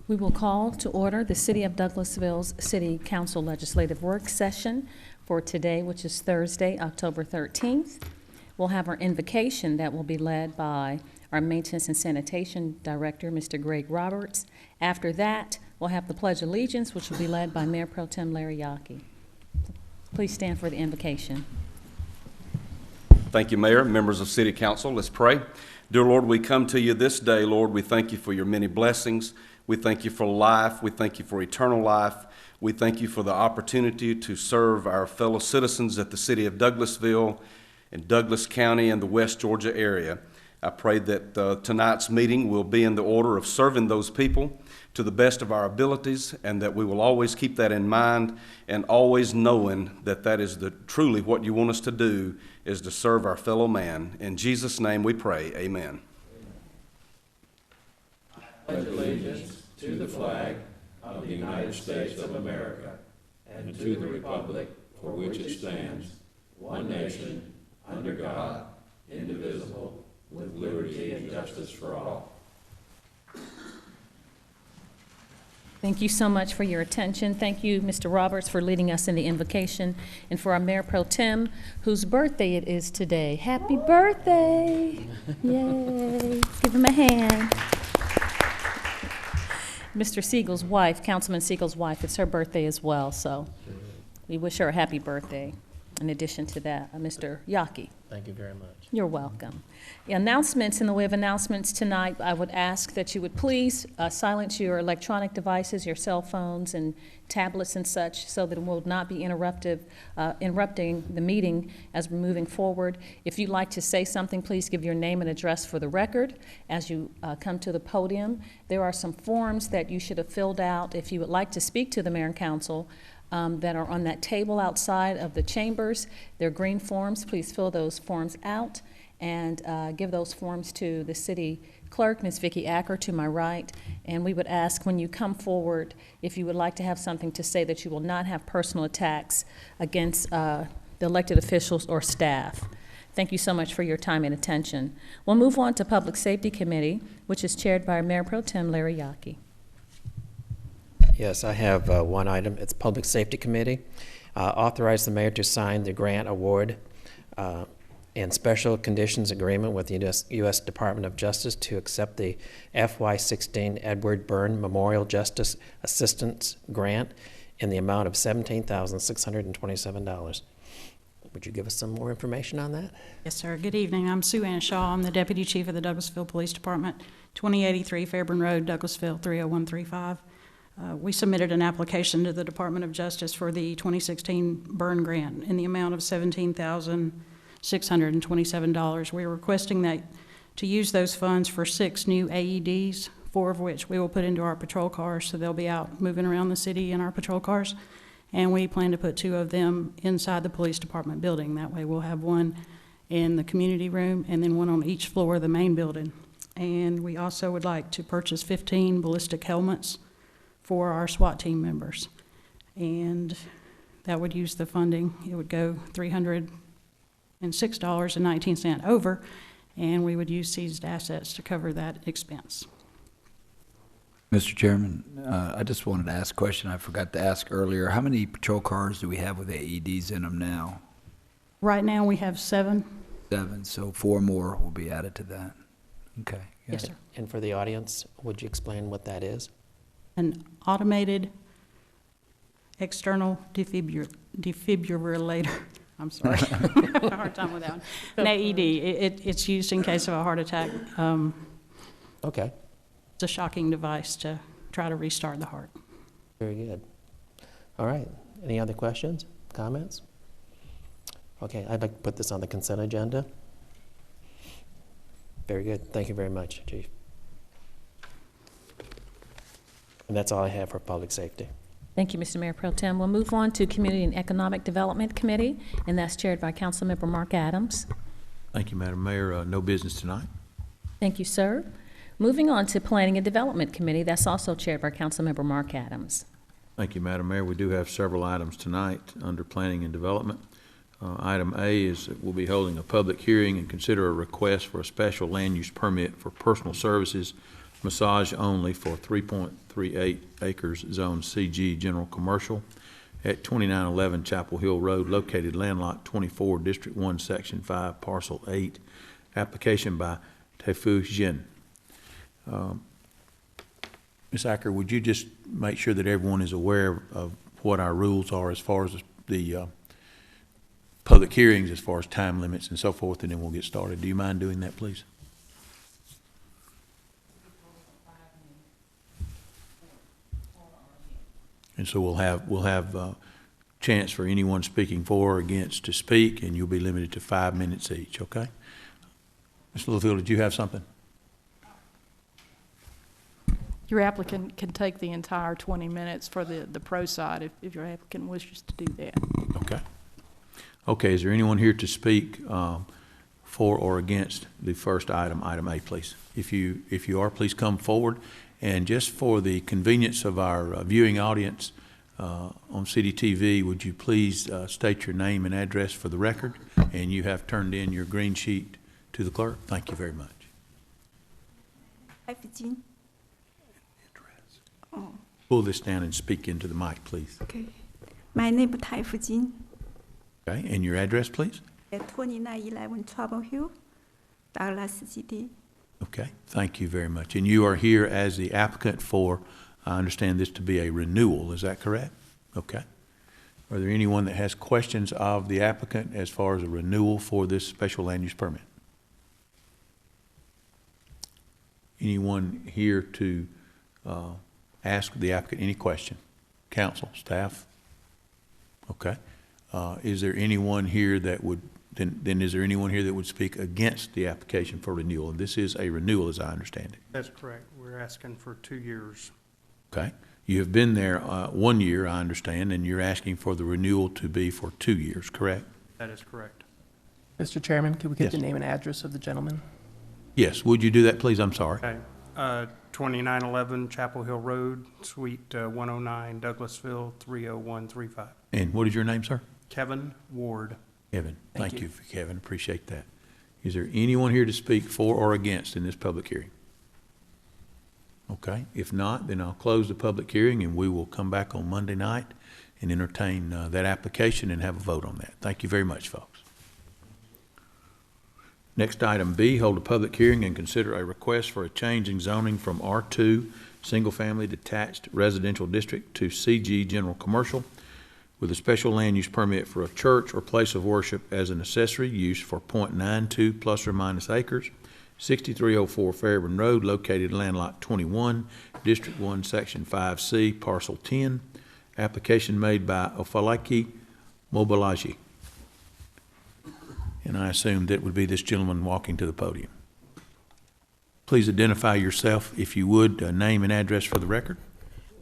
We will call to order the City of Douglasville's City Council Legislative Work Session for today, which is Thursday, October 13th. We'll have our invocation that will be led by our Maintenance and Sanitation Director, Mr. Greg Roberts. After that, we'll have the Pledge of Allegiance, which will be led by Mayor Pro Tem Larry Yockey. Please stand for the invocation. Thank you, Mayor, members of City Council. Let's pray. Dear Lord, we come to you this day, Lord. We thank you for your many blessings. We thank you for life. We thank you for eternal life. We thank you for the opportunity to serve our fellow citizens at the City of Douglasville and Douglas County and the West Georgia area. I pray that tonight's meeting will be in the order of serving those people to the best of our abilities, and that we will always keep that in mind, and always knowing that that is truly what you want us to do, is to serve our fellow man. In Jesus' name we pray, amen. I pledge allegiance to the flag of the United States of America and to the republic for which it stands, one nation, under God, indivisible, with liberty and justice for all. Thank you so much for your attention. Thank you, Mr. Roberts, for leading us in the invocation, and for our Mayor Pro Tem, whose birthday it is today. Happy birthday! Yay! Give him a hand. Mr. Siegel's wife, Councilman Siegel's wife, it's her birthday as well, so we wish her a happy birthday. In addition to that, Mr. Yockey. Thank you very much. You're welcome. The announcements, in the way of announcements tonight, I would ask that you would please silence your electronic devices, your cell phones and tablets and such, so that it will not be interrupting the meeting as we're moving forward. If you'd like to say something, please give your name and address for the record as you come to the podium. There are some forms that you should have filled out if you would like to speak to the Mayor and Council. That are on that table outside of the chambers. They're green forms. Please fill those forms out and give those forms to the city clerk, Ms. Vicki Acker, to my right. And we would ask when you come forward, if you would like to have something to say, that you will not have personal attacks against the elected officials or staff. Thank you so much for your time and attention. We'll move on to Public Safety Committee, which is chaired by Mayor Pro Tem Larry Yockey. Yes, I have one item. It's Public Safety Committee. Authorize the mayor to sign the grant award and special conditions agreement with the U.S. Department of Justice to accept the FY16 Edward Byrne Memorial Justice Assistance Grant in the amount of $17,627. Would you give us some more information on that? Yes, sir. Good evening. I'm Sue Ann Shaw. I'm the Deputy Chief of the Douglasville Police Department, 2083 Fairburn Road, Douglasville, 30135. We submitted an application to the Department of Justice for the 2016 Byrne Grant in the amount of $17,627. We're requesting that to use those funds for 6 new AEDs, 4 of which we will put into our patrol cars, so they'll be out moving around the city in our patrol cars. And we plan to put 2 of them inside the police department building. That way we'll have one in the community room and then one on each floor of the main building. And we also would like to purchase 15 ballistic helmets for our SWAT team members, and that would use the funding. It would go $306.19 over, and we would use seized assets to cover that expense. Mr. Chairman, I just wanted to ask a question I forgot to ask earlier. How many patrol cars do we have with AEDs in them now? Right now we have 7. 7, so 4 more will be added to that. Okay. Yes, sir. And for the audience, would you explain what that is? An automated external defibrillator. I'm sorry, I have a hard time with that one. An AED. It's used in case of a heart attack. Okay. It's a shocking device to try to restart the heart. Very good. All right. Any other questions, comments? Okay, I'd like to put this on the consent agenda. Very good. Thank you very much, Chief. And that's all I have for public safety. Thank you, Mr. Mayor Pro Tem. We'll move on to Community and Economic Development Committee, and that's chaired by Councilmember Mark Adams. Thank you, Madam Mayor. No business tonight. Thank you, sir. Moving on to Planning and Development Committee, that's also chaired by Councilmember Mark Adams. Thank you, Madam Mayor. We do have several items tonight under Planning and Development. Item A is that we'll be holding a public hearing and consider a request for a special land use permit for personal services massage only for 3.38 acres, Zone CG General Commercial at 2911 Chapel Hill Road, located landlot 24, District 1, Section 5, Parcel 8. Application by Teifu Jin. Ms. Acker, would you just make sure that everyone is aware of what our rules are as far as the public hearings, as far as time limits and so forth, and then we'll get started. Do you mind doing that, please? And so we'll have chance for anyone speaking for or against to speak, and you'll be limited to 5 minutes each, okay? Ms. Littlefield, did you have something? Your applicant can take the entire 20 minutes for the pro side if your applicant wishes to do that. Okay. Okay, is there anyone here to speak for or against the first item, item A, please? If you are, please come forward. And just for the convenience of our viewing audience on CDTV, would you please state your name and address for the record? And you have turned in your green sheet to the clerk. Thank you very much. Pull this down and speak into the mic, please. Okay. My name is Tai Fujin. Okay, and your address, please? At 2911 Trouble Hill, Douglas City. Okay, thank you very much. And you are here as the applicant for, I understand this to be a renewal, is that correct? Okay. Are there anyone that has questions of the applicant as far as a renewal for this special land use permit? Anyone here to ask the applicant any question? Council, staff? Okay. Is there anyone here that would, then is there anyone here that would speak against the application for renewal? And this is a renewal, as I understand it. That's correct. We're asking for 2 years. Okay. You have been there 1 year, I understand, and you're asking for the renewal to be for 2 years, correct? That is correct. Mr. Chairman, could we get Yes. the name and address of the gentleman? Yes. Would you do that, please? I'm sorry. Okay. 2911 Chapel Hill Road, Suite 109, Douglasville, 30135. And what is your name, sir? Kevin Ward. Kevin. Thank Thank you. you, Kevin. Appreciate that. Is there anyone here to speak for or against in this public hearing? Okay. If not, then I'll close the public hearing and we will come back on Monday night and entertain that application and have a vote on that. Thank you very much, folks. Next, item B, hold a public hearing and consider a request for a change in zoning from R2, single-family detached residential district, to CG general commercial, with a special land use permit for a church or place of worship as an accessory use for .92 plus or minus acres, 6304 Fairburn Road, located landlot 21, District 1, Section 5C, Parcel 10. Application made by Ofalaki Mobalaji. And I assume that would be this gentleman walking to the podium. Please identify yourself, if you would, name and address for the record.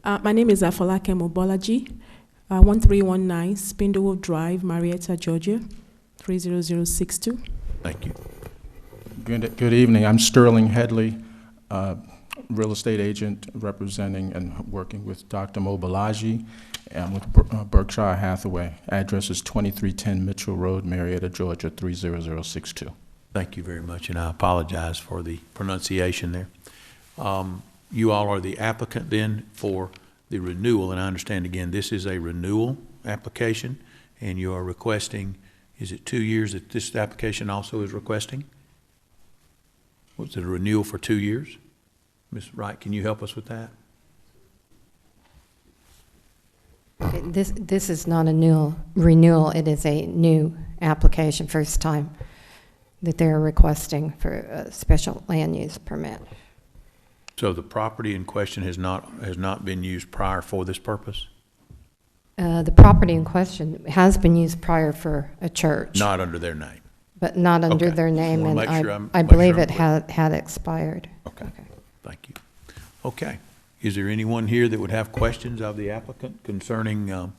My name is Afolake Mobolaji, 1319 Spindlewood Drive, Marietta, Georgia, 30062. Thank you. Good evening. I'm Sterling Headley, real estate agent representing and working with Dr. Mobalaji and with Berkshire Hathaway. Address is 2310 Mitchell Road, Marietta, Georgia, 30062. Thank you very much, and I apologize for the pronunciation there. You all are the applicant then for the renewal, and I understand again, this is a renewal application, and you are requesting, is it 2 years that this application also is requesting? Was it a renewal for 2 years? Ms. Wright, can you help us with that? This is not a new renewal. It is a new application, first time that they're requesting for a special land use permit. So the property in question has not been used prior for this purpose? The property in question has been used prior for a church. Not under their name? But not under Okay. their name, Wanna and make sure I'm I clear. believe it had expired. Okay. Thank you. Okay. Is there anyone here that would have questions of the applicant concerning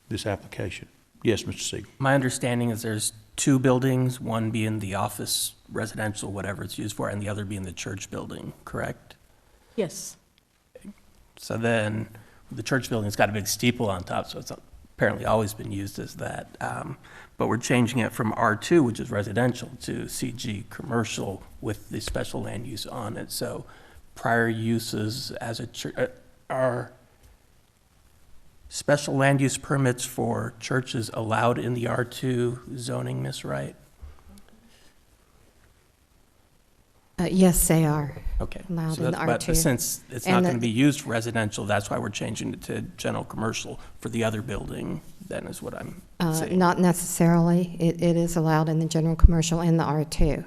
this application? Yes, Mr. Siegel. My understanding is there's 2 buildings, one being the office, residential, whatever it's used for, and the other being the church building, correct? Yes. So then, the church building's got a big steeple on top, so it's apparently always been used as that. But we're changing it from R2, which is residential, to CG commercial with the special land use on it. So prior uses as a church, are special land use permits for churches allowed in the R2 zoning, Ms. Wright? Yes, they are Okay. allowed So in the that's- R2. But since it's And not the- going to be used for residential, that's why we're changing it to general commercial for the other building, then is what I'm saying. Not necessarily. It is allowed in the general commercial and the R2.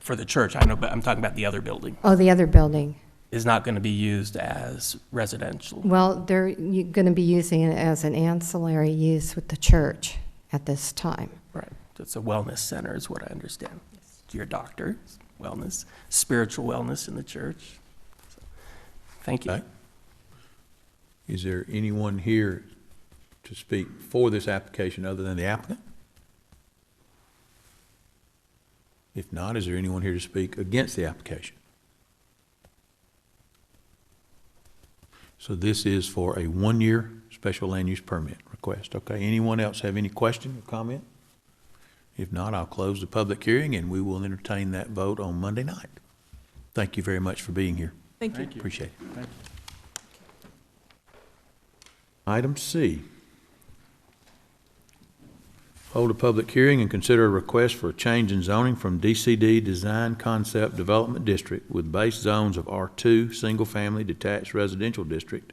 For the church, I know, but I'm talking about the other building. Oh, the other building. Is not going to be used as residential. Well, they're going to be using it as an ancillary use with the church at this time. Right. It's a wellness center is what I understand. Your doctor, wellness, spiritual wellness in the church. So, thank you. Okay. Is there anyone here to speak for this application other than the applicant? If not, is there anyone here to speak against the application? So this is for a one-year special land use permit request. Okay, anyone else have any question or comment? If not, I'll close the public hearing and we will entertain that vote on Monday night. Thank you very much for being here. Thank you. Appreciate it. Item C. Hold a public hearing and consider a request for a change in zoning from DCD Design Concept Development District with base zones of R2 Single Family Detached Residential District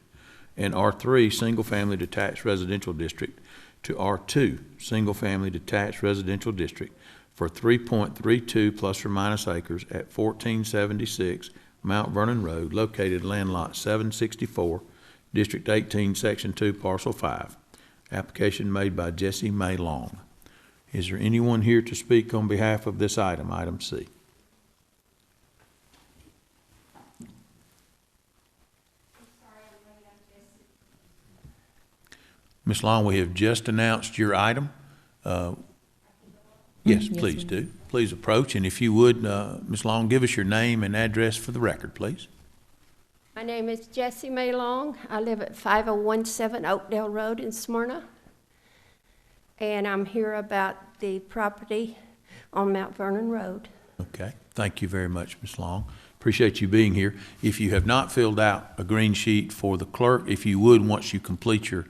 and R3 Single Family Detached Residential District to R2 Single Family Detached Residential District for 3.32 plus or minus acres at 1476 Mount Vernon Road, located land lot 764, District 18, Section 2, Parcel 5. Application made by Jesse May Long. Is there anyone here to speak on behalf of this item, item C? Ms. Long, we have just announced your item. Yes, please do. Please approach, and if you would, Ms. Long, give us your name and address for the record, please. My name is Jessie May Long. I live at 5017 Oakdale Road in Smyrna. And I'm here about the property on Mount Vernon Road. Okay, thank you very much, Ms. Long. Appreciate you being here. If you have not filled out a green sheet for the clerk, if you would, once you complete your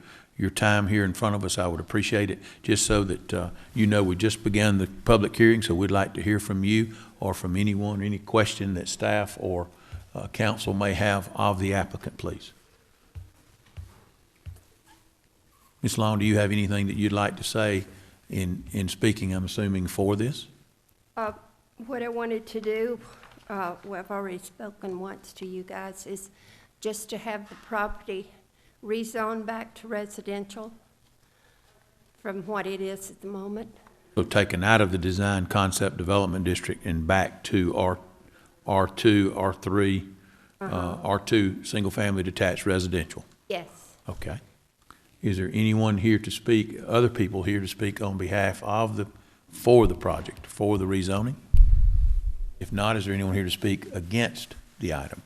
time here in front of us, I would appreciate it, just so that you know we just began the public hearing, so we'd like to hear from you or from anyone, any question that staff or council may have of the applicant, please. Ms. Long, do you have anything that you'd like to say in speaking, I'm assuming, for this? What I wanted to do, well, I've already spoken once to you guys, is just to have the property rezoned back to residential from what it is at the moment. So taken out of the Design Concept Development District and back to R2, R3, R2 Single Family Detached Residential? Yes. Okay. Is there anyone here to speak, other people here to speak on behalf of for the project, for the rezoning? If not, is there anyone here to speak against the item?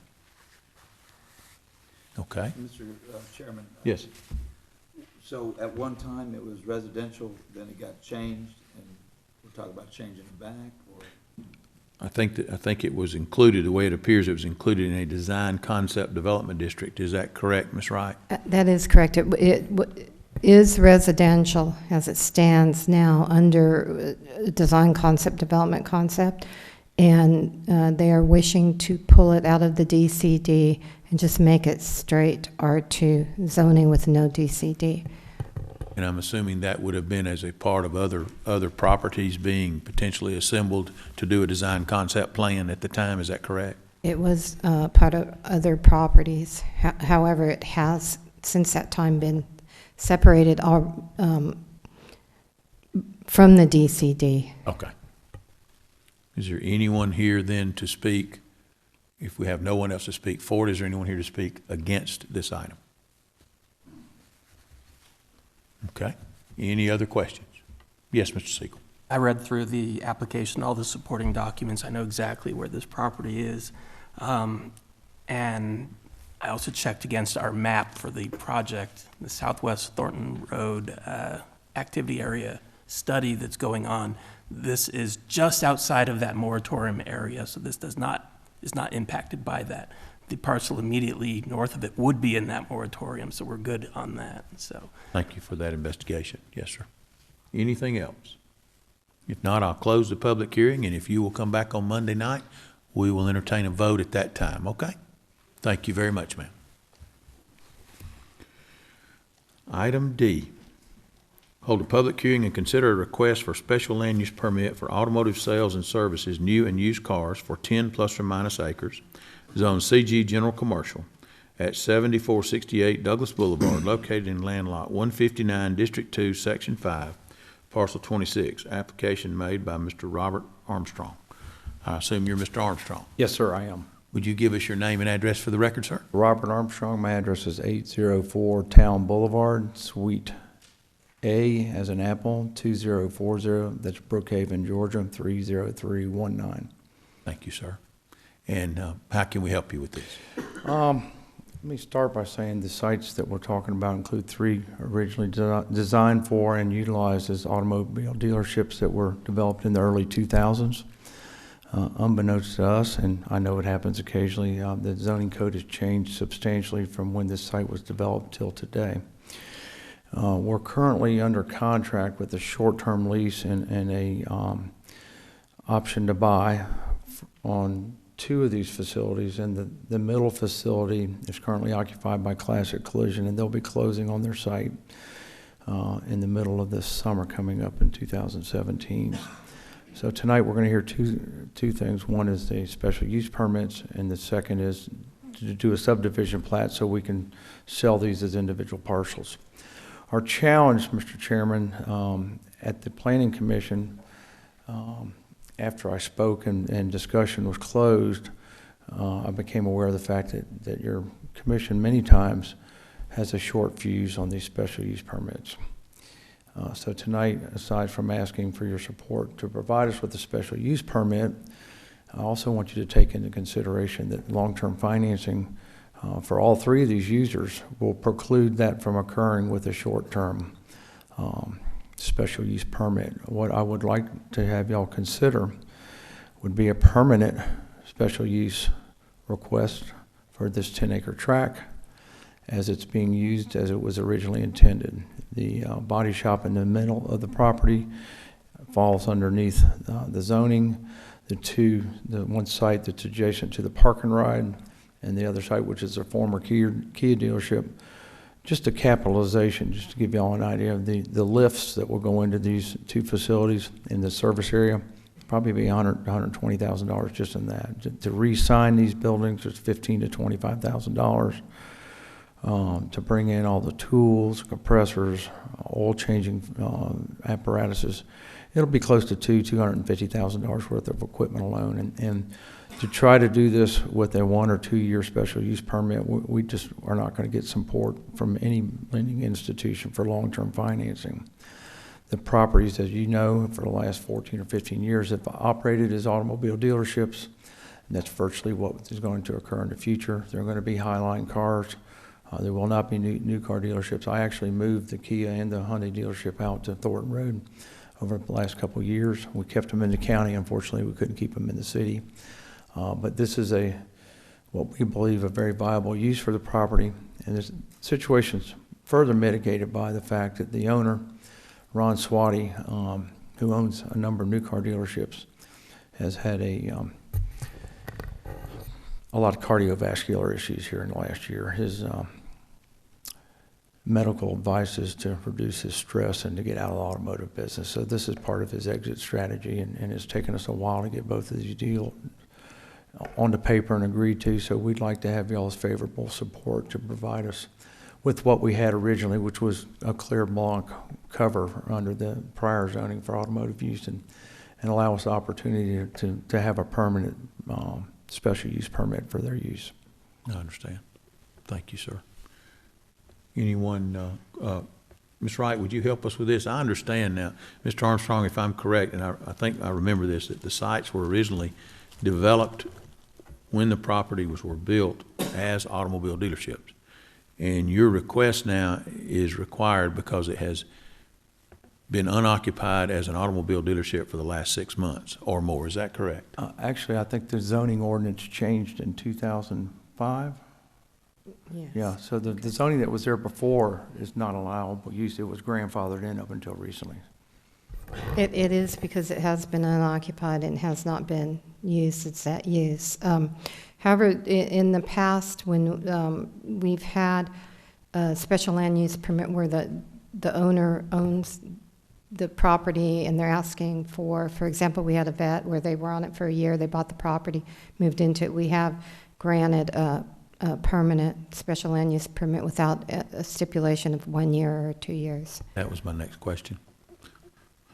Okay. Mr. Chairman. Yes. So at one time it was residential, then it got changed, and we're talking about changing it back, or? I think it was included, the way it appears, it was included in a Design Concept Development District. Is that correct, Ms. Wright? That is correct. It is residential as it stands now under design concept, development concept, and they are wishing to pull it out of the DCD and just make it straight R2 zoning with no DCD. And I'm assuming that would have been as a part of other properties being potentially assembled to do a design concept plan at the time. Is that correct? It was part of other properties. However, it has since that time been separated from the DCD. Okay. Is there anyone here then to speak? If we have no one else to speak for it, is there anyone here to speak against this item? Okay. Any other questions? Yes, Mr. Siegel. I read through the application, all the supporting documents. I know exactly where this property is. And I also checked against our map for the project, the Southwest Thornton Road activity area study that's going on. This is just outside of that moratorium area, so this does not is not impacted by that. The parcel immediately north of it would be in that moratorium, so we're good on that, so. Thank you for that investigation. Yes, sir. Anything else? If not, I'll close the public hearing, and if you will come back on Monday night, we will entertain a vote at that time, okay? Thank you very much, ma'am. Item D, hold a public hearing and consider a request for special land use permit for automotive sales and services, new and used cars for 10 plus or minus acres, zone CG General Commercial at 7468 Douglas Boulevard, located in land lot 159, District 2, Section 5, Parcel 26. Application made by Mr. Robert Armstrong. I assume you're Mr. Armstrong. Yes, sir, I am. Would you give us your name and address for the record, sir? Robert Armstrong, my address is 804 Town Boulevard, Suite A as in Apple, 2040. That's Brookhaven, Georgia, 30319. Thank you, sir. And how can we help you with this? Let me start by saying the sites that we're talking about include 3 originally designed for and utilized as automobile dealerships that were developed in the early 2000s. Unbeknownst to us, and I know it happens occasionally, the zoning code has changed substantially from when this site was developed till today. We're currently under contract with a short-term lease and a option to buy on 2 of these facilities, and the middle facility is currently occupied by Classic Collision, and they'll be closing on their site in the middle of this summer coming up in 2017. So tonight we're going to hear two things. One is the special use permits, and the second is to do a subdivision plat so we can sell these as individual parcels. Our challenge, Mr. Chairman, at the Planning Commission, after I spoke and discussion was closed, I became aware of the fact that your commission many times has a short fuse on these special use permits. So tonight, aside from asking for your support to provide us with a special use permit, I also want you to take into consideration that long-term financing for all 3 of these users will preclude that from occurring with a short-term special use permit. What I would like to have y'all consider would be a permanent special use request for this 10-acre tract as it's being used as it was originally intended. The body shop in the middle of the property falls underneath the zoning. The one site that's adjacent to the park and ride, and the other site, which is a former Kia dealership. Just a capitalization, just to give you all an idea of the lifts that will go into these 2 facilities in the service area, probably be $120,000 just in that. To re-sign these buildings, it's $15,000 to $25,000. To bring in all the tools, compressors, oil changing apparatuses, it'll be close to $250,000 worth of equipment alone. And to try to do this with a 1 or 2 year special use permit, we just are not going to get support from any lending institution for long-term financing. The properties, as you know, for the last 14 or 15 years have operated as automobile dealerships, and that's virtually what is going to occur in the future. They're going to be Highline cars. There will not be new car dealerships. I actually moved the Kia and the Hyundai dealership out to Thornton Road over the last couple of years. We kept them in the county. Unfortunately, we couldn't keep them in the city. But this is what we believe a very viable use for the property. And this situation's further mitigated by the fact that the owner, Ron Swati, who owns a number of new car dealerships, has had a lot of cardiovascular issues here in the last year. His medical advice is to reduce his stress and to get out of the automotive business. So this is part of his exit strategy, and it's taken us a while to get both of these deals onto paper and agreed to. So we'd like to have y'all's favorable support to provide us with what we had originally, which was a clear blanc cover under the prior zoning for automotive use, and allow us the opportunity to have a permanent special use permit for their use. I understand. Thank you, sir. Anyone, Ms. Wright, would you help us with this? I understand now, Mr. Armstrong, if I'm correct, and I think I remember this, that the sites were originally developed when the property were built as automobile dealerships. And your request now is required because it has been unoccupied as an automobile dealership for the last 6 months or more. Is that correct? Actually, I think the zoning ordinance changed in 2005. Yes. Yeah, so the zoning that was there before is not allowable use. It was grandfathered in up until recently. It is because it has been unoccupied and has not been used, it's that use. However, in the past, when we've had a special land use permit where the owner owns the property and they're asking for example, we had a vet where they were on it for a year, they bought the property, moved into it. We have granted a permanent special land use permit without a stipulation of 1 year or 2 years. That was my next question.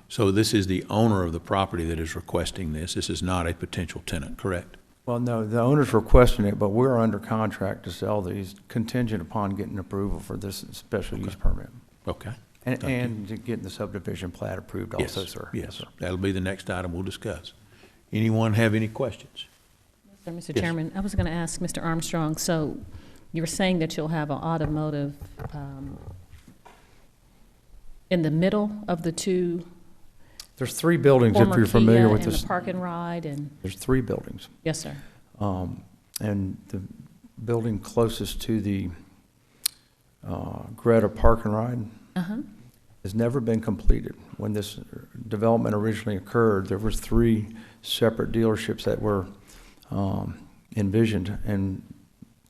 So this is the owner of the property that is requesting this. This is not a potential tenant, correct? Well, no, the owner's requesting it, but we're under contract to sell these contingent upon getting approval for this special use permit. Okay. And to getting the subdivision plat approved also, Yes, sir. yes. sir. That'll be the next item we'll discuss. Anyone have any questions? Mr. Yes. Chairman, I was going to ask Mr. Armstrong, so you were saying that you'll have an automotive in the middle of the two There's 3 buildings, if former you're familiar Kia with and this. the park and ride, and, There's 3 buildings. yes, sir. And the building closest to the Greta Park and Ride Uh-huh. has never been completed. When this development originally occurred, there was 3 separate dealerships that were envisioned, and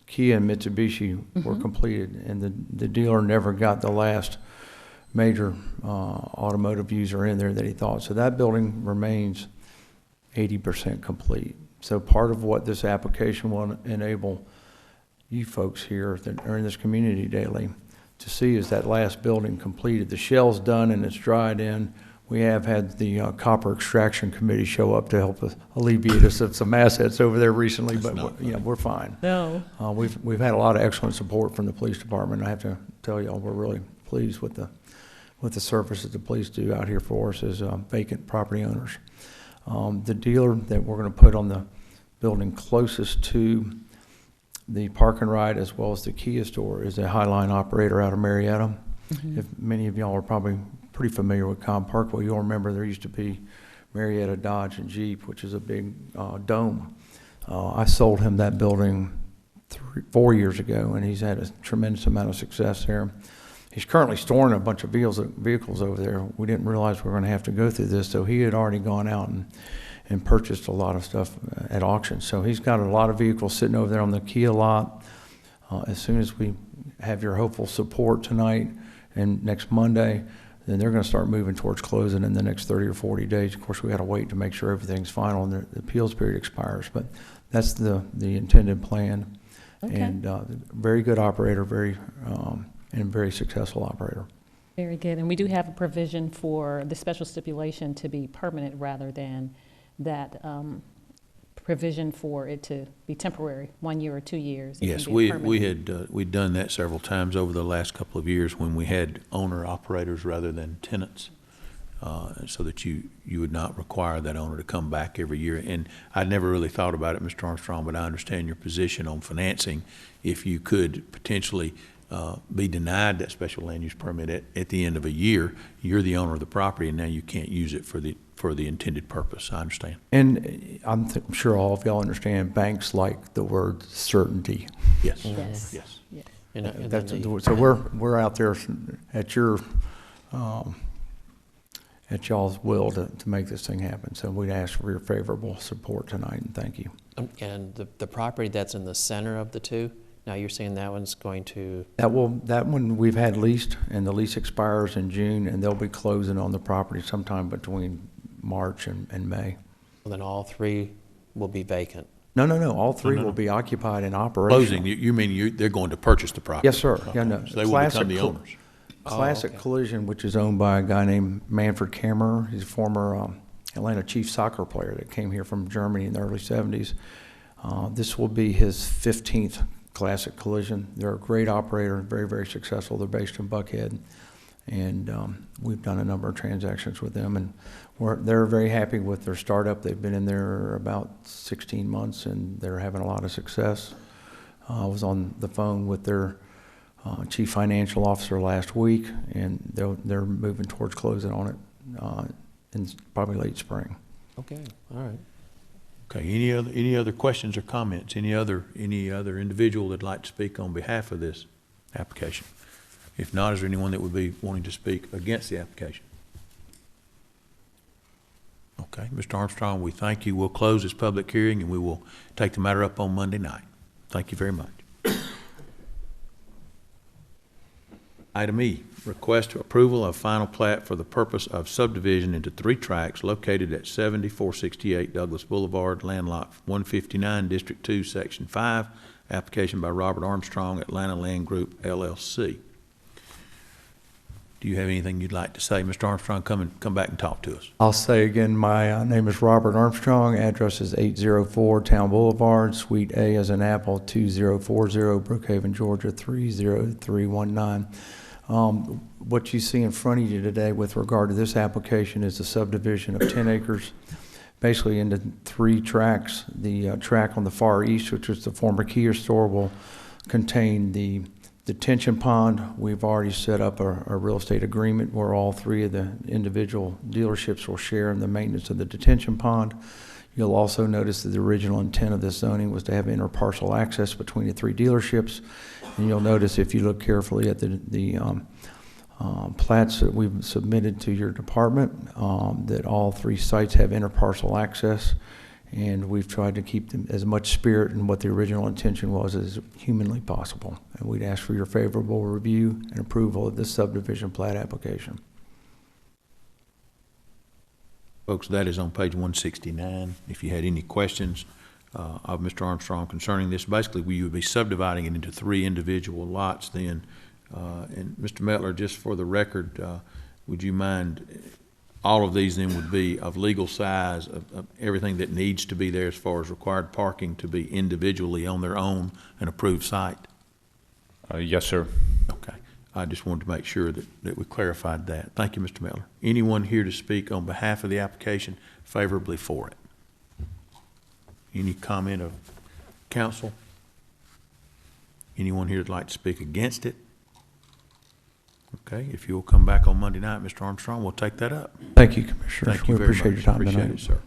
Kia and Mitsubishi were completed, and the dealer never got the last major automotive user in there that he thought. So that building remains 80% complete. So part of what this application will enable you folks here that are in this community daily to see is that last building completed. The shell's done and it's dried in. We have had the copper extraction committee show up to help us alleviate us of some assets over there recently, but we're fine. No. We've had a lot of excellent support from the police department. I have to tell y'all, we're really pleased with the services the police do out here for us as vacant property owners. The dealer that we're going to put on the building closest to the park and ride as well as the Kia store is a Highline operator out of Marietta. If many of y'all are probably pretty familiar with Cobb Parkway, you'll remember there used to be Marietta Dodge and Jeep, which is a big dome. I sold him that building 4 years ago, and he's had a tremendous amount of success there. He's currently storing a bunch of vehicles over there. We didn't realize we were going to have to go through this, so he had already gone out and purchased a lot of stuff at auction. So he's got a lot of vehicles sitting over there on the Kia lot. As soon as we have your hopeful support tonight and next Monday, then they're going to start moving towards closing in the next 30 or 40 days. Of course, we got to wait to make sure everything's final and the appeals period expires. But that's the intended plan. Okay. And very good operator, and very successful operator. Very good. And we do have a provision for the special stipulation to be permanent rather than that provision for it to be temporary, 1 year or 2 years. It Yes, can be we'd done that several times over the last couple of years when we had owner operators rather than tenants, so that you would not require that owner to come back every year. And I never really thought about it, Mr. Armstrong, but I understand your position on financing. If you could potentially be denied that special land use permit at the end of a year, you're the owner of the property, and now you can't use it for the intended purpose. I understand. And I'm sure all of y'all understand banks like the word certainty. Yes. Yes. Yes. Yes. So we're out there at your at y'all's will to make this thing happen. So we'd ask for your favorable support tonight, and thank you. And the property that's in the center of the two, now you're saying that one's going to? That one we've had leased, and the lease expires in June, and they'll be closing on the property sometime between March and May. Well, then all 3 will be vacant. No. All 3 will be occupied and operational. Closing, you mean they're going to purchase the property? Yes, sir. Yeah, no. So they will become the owners. Classic Collision, which is owned by a guy named Manfred Kammerer. He's a former Atlanta Chief soccer player that came here from Germany in the early 70s. This will be his 15th Classic Collision. They're a great operator, very, very successful. They're based in Buckhead, and we've done a number of transactions with them, and they're very happy with their startup. They've been in there about 16 months, and they're having a lot of success. I was on the phone with their chief financial officer last week, and they're moving towards closing on it in probably late spring. Okay, all right. Okay, any other questions or comments? Any other individual that'd like to speak on behalf of this application? If not, is there anyone that would be wanting to speak against the application? Okay, Mr. Armstrong, we thank you. We'll close this public hearing and we will take the matter up on Monday night. Thank you very much. Item E, request approval of final plat for the purpose of subdivision into 3 tracts located at 7468 Douglas Boulevard, land lot 159, District 2, Section 5. Application by Robert Armstrong, Atlanta Land Group, LLC. Do you have anything you'd like to say, Mr. Armstrong? Come back and talk to us. I'll say again, my name is Robert Armstrong. Address is 804 Town Boulevard, Suite A as in Apple, 2040, Brookhaven, Georgia, 30319. What you see in front of you today with regard to this application is a subdivision of 10 acres, basically into 3 tracts. The tract on the far east, which is the former Kia store, will contain the detention pond. We've already set up a real estate agreement where all 3 of the individual dealerships will share in the maintenance of the detention pond. You'll also notice that the original intent of this zoning was to have interparcel access between the 3 dealerships. And you'll notice if you look carefully at the plats that we've submitted to your department, that all 3 sites have interparcel access. And we've tried to keep them as much spirit and what the original intention was as humanly possible. And we'd ask for your favorable review and approval of this subdivision plat application. Folks, that is on page 169. If you had any questions of Mr. Armstrong concerning this, basically we would be subdividing it into 3 individual lots then. And Mr. Mettler, just for the record, would you mind, all of these then would be of legal size, of everything that needs to be there as far as required parking to be individually on their own an approved site? Yes, sir. Okay. I just wanted to make sure that we clarified that. Thank you, Mr. Mettler. Anyone here to speak on behalf of the application favorably for it? Any comment of council? Anyone here that'd like to speak against it? Okay, if you'll come back on Monday night, Mr. Armstrong, we'll take that up. Thank you, Commissioner. Thank you we very appreciate much. your time Appreciate tonight. it, sir.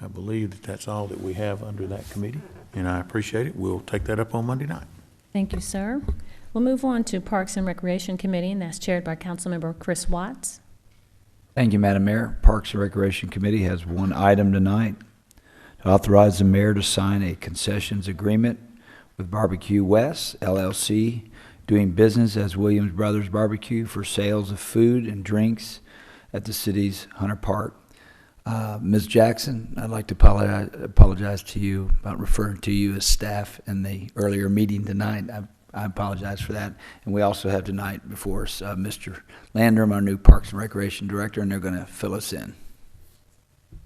I believe that's all that we have under that committee, and I appreciate it. We'll take that up on Monday night. Thank you, sir. We'll move on to Parks and Recreation Committee, and that's chaired by Councilmember Chris Watts. Thank you, Madam Mayor. Parks and Recreation Committee has one item tonight: to authorize the mayor to sign a concessions agreement with Barbecue West, LLC, doing business as Williams Brothers Barbecue for sales of food and drinks at the city's Hunter Park. Ms. Jackson, I'd like to apologize to you about referring to you as staff in the earlier meeting tonight. I apologize for that. And we also have tonight before us Mr. Landrum, our new Parks and Recreation Director, and they're going to fill us in.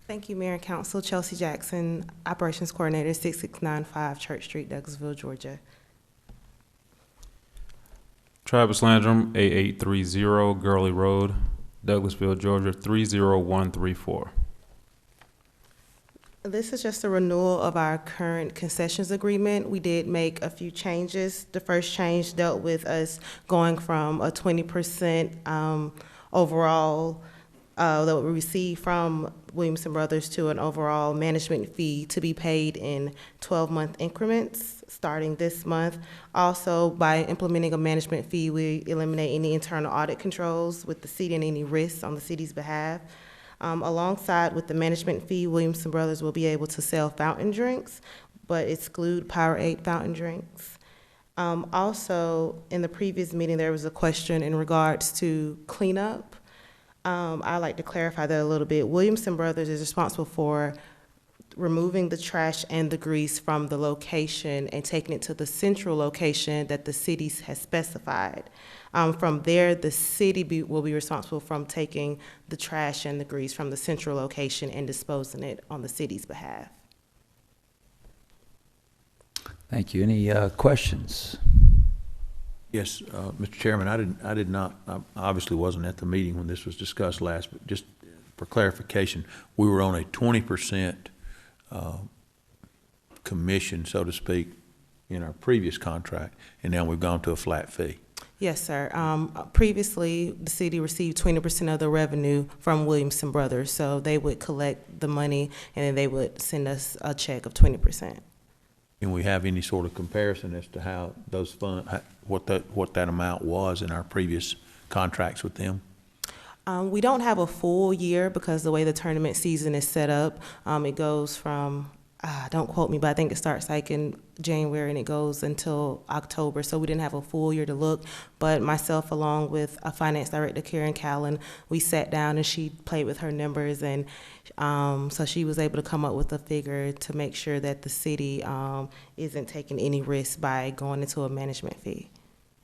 Thank you, Mayor and Council. Chelsea Jackson, Operations Coordinator, 6695 Church Street, Douglasville, Georgia. Travis Landrum, A830 Gurley Road, Douglasville, Georgia, 30134. This is just a renewal of our current concessions agreement. We did make a few changes. The first change dealt with us going from a 20% overall that we receive from Williamson Brothers to an overall management fee to be paid in 12-month increments starting this month. Also, by implementing a management fee, we eliminate any internal audit controls with the city and any risks on the city's behalf. Alongside with the management fee, Williamson Brothers will be able to sell fountain drinks, but exclude Powerade fountain drinks. Also, in the previous meeting, there was a question in regards to cleanup. I'd like to clarify that a little bit. Williamson Brothers is responsible for removing the trash and the grease from the location and taking it to the central location that the city has specified. From there, the city will be responsible from taking the trash and the grease from the central location and disposing it on the city's behalf. Thank you. Any questions? Yes, Mr. Chairman, I did not, I obviously wasn't at the meeting when this was discussed last, but just for clarification, we were on a 20% commission, so to speak, in our previous contract, and now we've gone to a flat fee. Yes, sir. Previously, the city received 20% of the revenue from Williamson Brothers, so they would collect the money and then they would send us a check of 20%. Can we have any sort of comparison as to how those funds, what that amount was in our previous contracts with them? We don't have a full year because the way the tournament season is set up, it goes from, don't quote me, but I think it starts like in January and it goes until October. So we didn't have a full year to look. But myself, along with a finance director, Karen Callan, we sat down and she played with her numbers, and so she was able to come up with a figure to make sure that the city isn't taking any risk by going into a management fee.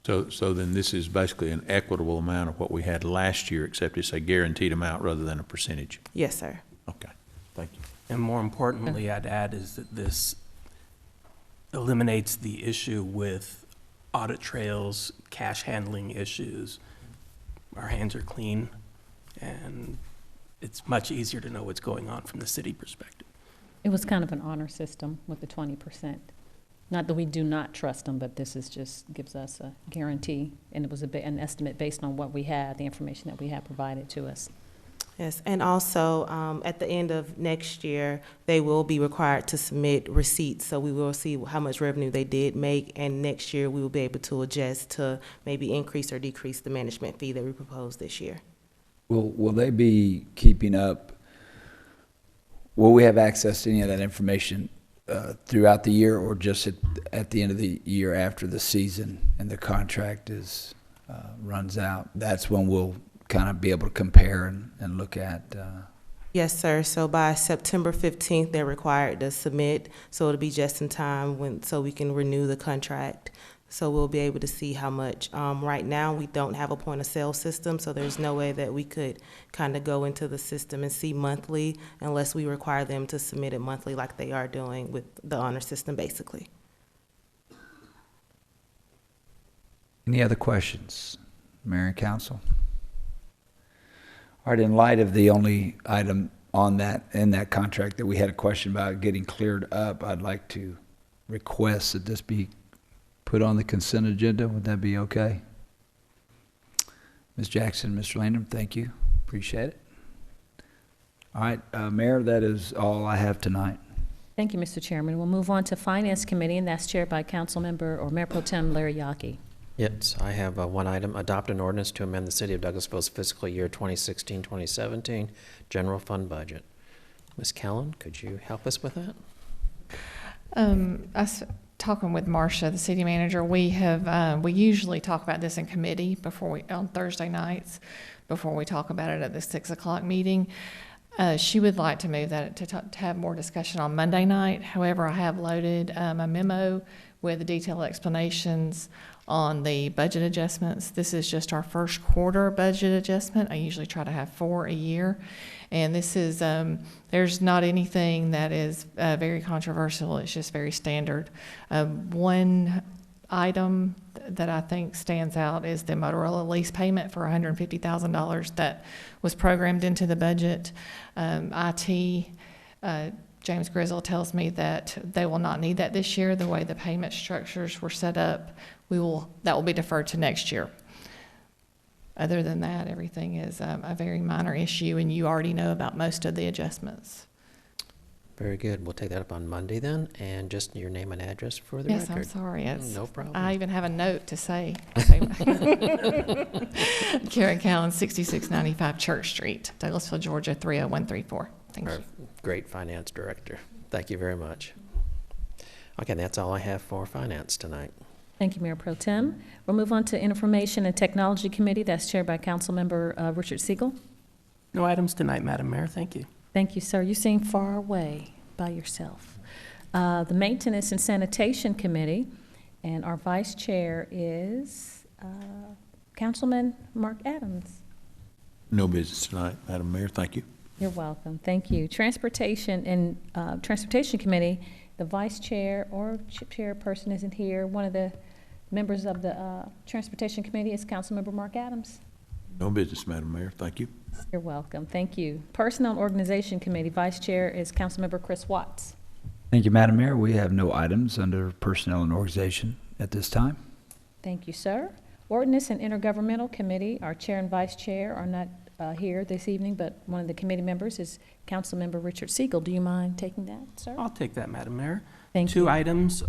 So then this is basically an equitable amount of what we had last year, except it's a guaranteed amount rather than a percentage. Yes, sir. Okay, thank you. And more importantly, I'd add is that this eliminates the issue with audit trails, cash handling issues. Our hands are clean, and it's much easier to know what's going on from the city perspective. It was kind of an honor system with the 20%. Not that we do not trust them, but this is just gives us a guarantee, and it was an estimate based on what we had, the information that we had provided to us. Yes, and also at the end of next year, they will be required to submit receipts, so we will see how much revenue they did make, and next year we will be able to adjust to maybe increase or decrease the management fee that we proposed this year. Will they be keeping up? Will we have access to any of that information throughout the year, or just at the end of the year after the season and the contract is runs out? That's when we'll kind of be able to compare and look at. Yes, sir. So by September 15th, they're required to submit, so it'll be just in time so we can renew the contract. So we'll be able to see how much. Right now, we don't have a point of sale system, so there's no way that we could kind of go into the system and see monthly unless we require them to submit it monthly like they are doing with the honor system, basically. Any other questions, Mayor and Council? All right, in light of the only item on in that contract that we had a question about getting cleared up, I'd like to request that this be put on the consent agenda. Would that be okay? Ms. Jackson, Mr. Landrum, thank you. Appreciate it. All right, Mayor, that is all I have tonight. Thank you, Mr. Chairman. We'll move on to Finance Committee, and that's chaired by Councilmember or Mayor Pro Tem Larry Yockey. Yes, I have one item, adopt an ordinance to amend the City of Douglasville's fiscal year 2016-2017 general fund budget. Ms. Callan, could you help us with that? Us talking with Marcia, the city manager, we usually talk about this in committee on Thursday nights before we talk about it at the 6 o'clock meeting. She would like to move that to have more discussion on Monday night. However, I have loaded a memo with detailed explanations on the budget adjustments. This is just our first quarter budget adjustment. I usually try to have 4 a year. And this is, there's not anything that is very controversial. It's just very standard. One item that I think stands out is the Motorola lease payment for $150,000 that was programmed into the budget. IT, James Grizzle tells me that they will not need that this year. The way the payment structures were set up, that will be deferred to next year. Other than that, everything is a very minor issue, and you already know about most of the adjustments. Very good. We'll take that up on Monday then, and just your name and address for the record. record. Yes, I'm sorry. No problem. I even have a note to say. Karen Callan, 6695 Church Street, Douglasville, Georgia, 30134. Thank you. Great finance director. Thank you very much. Okay, that's all I have for finance tonight. Thank you, Mayor Pro Tem. We'll move on to Information and Technology Committee. That's chaired by Councilmember Richard Siegel. No items tonight, Madam Mayor. Thank you. Thank you, sir. You seem far away by yourself. The Maintenance and Sanitation Committee, and our vice chair is Councilman Mark Adams. No business tonight, Madam Mayor. Thank you. You're welcome. Thank you. Transportation and Transportation Committee, the vice chair or chairperson isn't here. One of the members of the Transportation Committee is Councilmember Mark Adams. No business, Madam Mayor. Thank you. You're welcome. Thank you. Personnel and Organization Committee, vice chair is Councilmember Chris Watts. Thank you, Madam Mayor. We have no items under Personnel and Organization at this time. Thank you, sir. Ordinance and Intergovernmental Committee, our chair and vice chair are not here this evening, but one of the committee members is Councilmember Richard Siegel. Do you mind taking that, sir? I'll take that, Madam Mayor. Thank you. Two items,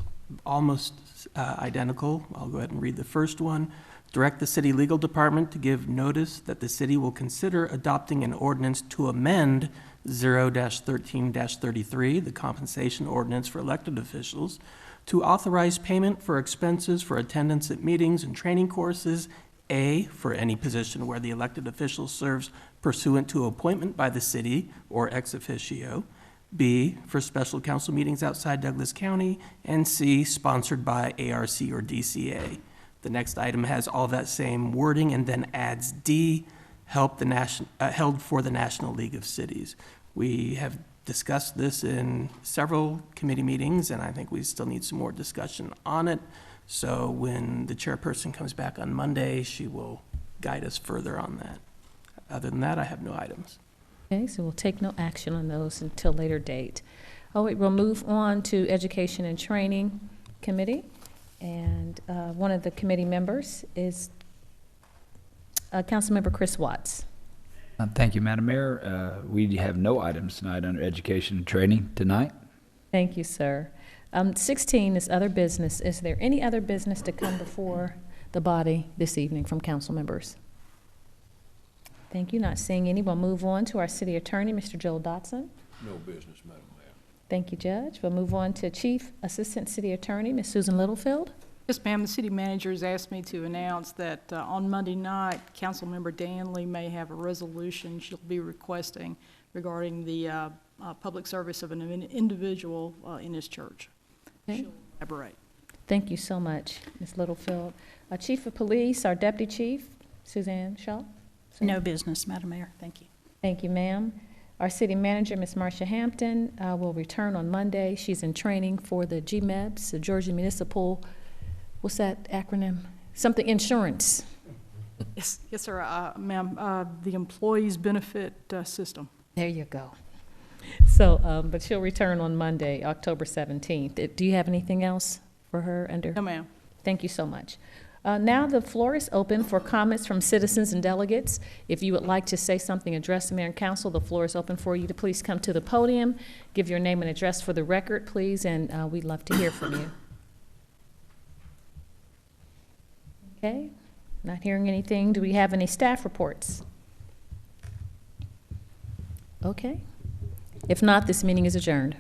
almost identical. I'll go ahead and read the first one. Direct the city legal department to give notice that the city will consider adopting an ordinance to amend 0-13-33, the compensation ordinance for elected officials, to authorize payment for expenses for attendance at meetings and training courses, A, for any position where the elected official serves pursuant to appointment by the city or ex officio, B, for special council meetings outside Douglas County, and C, sponsored by ARC or DCA. The next item has all that same wording and then adds D, held for the National League of Cities. We have discussed this in several committee meetings, and I think we still need some more discussion on it. So when the chairperson comes back on Monday, she will guide us further on that. Other than that, I have no items. Okay, so we'll take no action on those until later date. Oh, wait, we'll move on to Education and Training Committee. And one of the committee members is Councilmember Chris Watts. Thank you, Madam Mayor. We have no items tonight under Education and Training tonight. Thank you, sir. 16 is other business. Is there any other business to come before the body this evening from council members? Thank you. Not seeing any. We'll move on to our city attorney, Mr. Joel Dotson. No business, Madam Mayor. Thank you, Judge. We'll move on to Chief Assistant City Attorney, Ms. Susan Littlefield. Yes, ma'am. The city manager has asked me to announce that on Monday night, Councilmember Danley may have a resolution she'll be requesting regarding the public service of an individual in his church. Okay. She'll elaborate. Thank you so much, Ms. Littlefield. Chief of Police, our Deputy Chief, Suzanne Shaw. No business, Madam Mayor. Thank you. Thank you, ma'am. Our city manager, Ms. Marcia Hampton, will return on Monday. She's in training for the GMEBS, the Georgia Municipal, what's that acronym? Something insurance. Yes, yes, sir, ma'am. The Employees Benefit System. There you go. So, but she'll return on Monday, October 17th. Do you have anything else for her under? No, ma'am. Thank you so much. Now the floor is open for comments from citizens and delegates. If you would like to say something, address the mayor and council, the floor is open for you to please come to the podium, give your name and address for the record, please, and we'd love to hear from you. Okay, not hearing anything. Do we have any staff reports? Okay. If not, this meeting is adjourned.